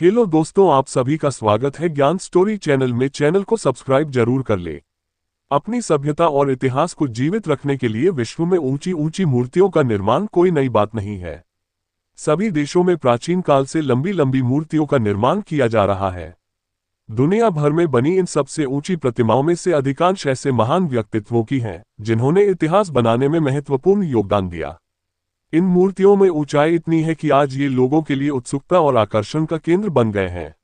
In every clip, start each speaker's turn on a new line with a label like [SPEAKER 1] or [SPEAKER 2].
[SPEAKER 1] Hello दोस्तों, आप सभी का स्वागत है ज्ञान स्टोरी चैनल में। चैनल को सब्सक्राइब जरूर कर ले। अपनी सभ्यता और इतिहास को जीवित रखने के लिए विश्व में ऊंची ऊंची मूर्तियों का निर्माण कोई नई बात नहीं है। सभी देशों में प्राचीन काल से लंबी लंबी मूर्तियों का निर्माण किया जा रहा है। दुनिया भर में बनी इन सबसे ऊंची प्रतिमाओं में से अधिकांश ऐसे महान व्यक्तित्वों की हैं जिन्होंने इतिहास बनाने में महत्वपूर्ण योगदान दिया। इन मूर्तियों में ऊंचाई इतनी है कि आज ये लोगों के लिए उत्सुकता और आकर्षण का केंद्र बन गए हैं।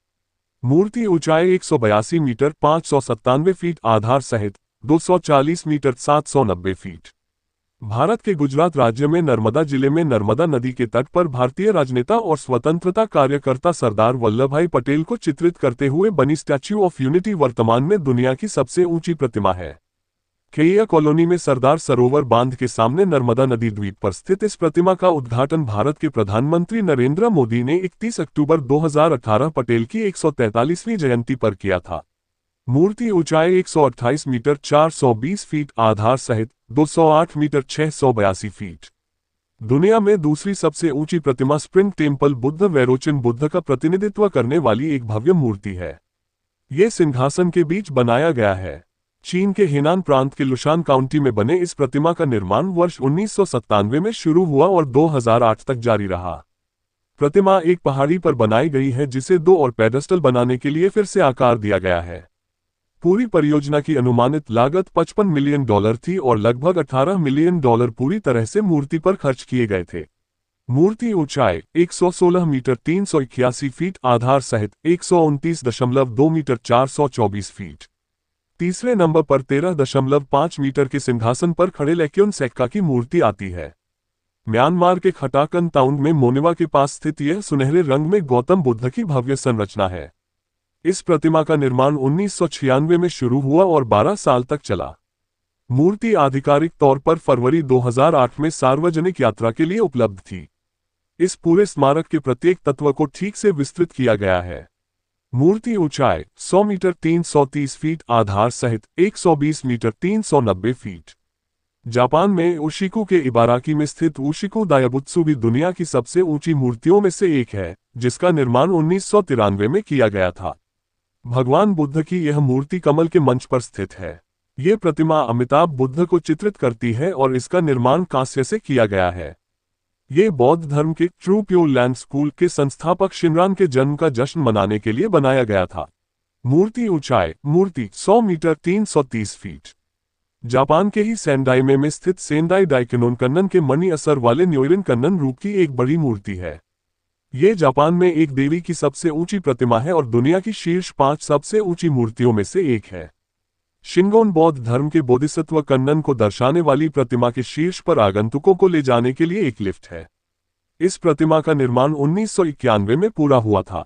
[SPEAKER 1] मूर्ति ऊंचाई 182 मीटर 597 फीट आधार सहित 240 मीटर 790 फीट। भारत के गुजरात राज्य में नर्मदा जिले में नर्मदा नदी के तट पर भारतीय राजनेता और स्वतंत्रता कार्यकर्ता सरदार वल्लभभाई पटेल को चित्रित करते हुए बनी स्टैच्यू ऑफ यूनिटी वर्तमान में दुनिया की सबसे ऊंची प्रतिमा है। केया कॉलोनी में सरदार सरोवर बांध के सामने नर्मदा नदी द्वीप पर स्थित इस प्रतिमा का उद्घाटन भारत के प्रधानमंत्री नरेंद्र मोदी ने 31 अक्टूबर 2018 पटेल की 143वीं जयंती पर किया था। मूर्ति ऊंचाई 128 मीटर 420 फीट आधार सहित 208 मीटर 682 फीट। दुनिया में दूसरी सबसे ऊंची प्रतिमा स्प्रिंग टेम्पल बुद्ध वैरोचिन बुद्ध का प्रतिनिधित्व करने वाली एक भव्य मूर्ति है। ये सिंहासन के बीच बनाया गया है। चीन के हेनान प्रांत के लुशान काउंटी में बने इस प्रतिमा का निर्माण वर्ष 1997 में शुरू हुआ और 2008 तक जारी रहा। प्रतिमा एक पहाड़ी पर बनाई गई है जिसे दो और पेडेस्टल बनाने के लिए फिर से आकार दिया गया है। पूरी परियोजना की अनुमानित लागत $55 मिलियन थी और लगभग $18 मिलियन पूरी तरह से मूर्ति पर खर्च किए गए थे। मूर्ति ऊंचाई 116 मीटर 381 फीट आधार सहित 129.2 मीटर 424 फीट। तीसरे नंबर पर 13.5 मीटर के सिंहासन पर खड़े लेक्योन सेक्का की मूर्ति आती है। म्यांमार के खटाकन टाउन में मोनेवा के पास स्थित यह सुनहरे रंग में गौतम बुद्ध की भव्य संरचना है। इस प्रतिमा का निर्माण 1996 में शुरू हुआ और 12 साल तक चला। मूर्ति आधिकारिक तौर पर फरवरी 2008 में सार्वजनिक यात्रा के लिए उपलब्ध थी। इस पूरे स्मारक के प्रत्येक तत्व को ठीक से विस्तृत किया गया है। मूर्ति ऊंचाई 100 मीटर 330 फीट आधार सहित 120 मीटर 390 फीट। जापान में उशिकु के इबाराकी में स्थित उशिकु दायाबुत्सु भी दुनिया की सबसे ऊंची मूर्तियों में से एक है, जिसका निर्माण 1993 में किया गया था। भगवान बुद्ध की यह मूर्ति कमल के मंच पर स्थित है। ये प्रतिमा अमिताभ बुद्ध को चित्रित करती है और इसका निर्माण कांस्य से किया गया है। ये बौद्ध धर्म के ट्रू प्योर लैंड स्कूल के संस्थापक शिनरान के जन्म का जश्न मनाने के लिए बनाया गया था। मूर्ति ऊंचाई 100 मीटर 330 फीट। जापान के ही सेंडाई में स्थित सेंदाई डाइकेनोन कन्नन के मणि असर वाले न्योरिन कन्नन रूप की एक बड़ी मूर्ति है। ये जापान में एक देवी की सबसे ऊंची प्रतिमा है और दुनिया की शीर्ष 5 सबसे ऊंची मूर्तियों में से एक है। शिंगोन बौद्ध धर्म के बोधिसत्व कन्नन को दर्शाने वाली प्रतिमा के शीर्ष पर आगंतुकों को ले जाने के लिए एक लिफ्ट है। इस प्रतिमा का निर्माण 1991 में पूरा हुआ था।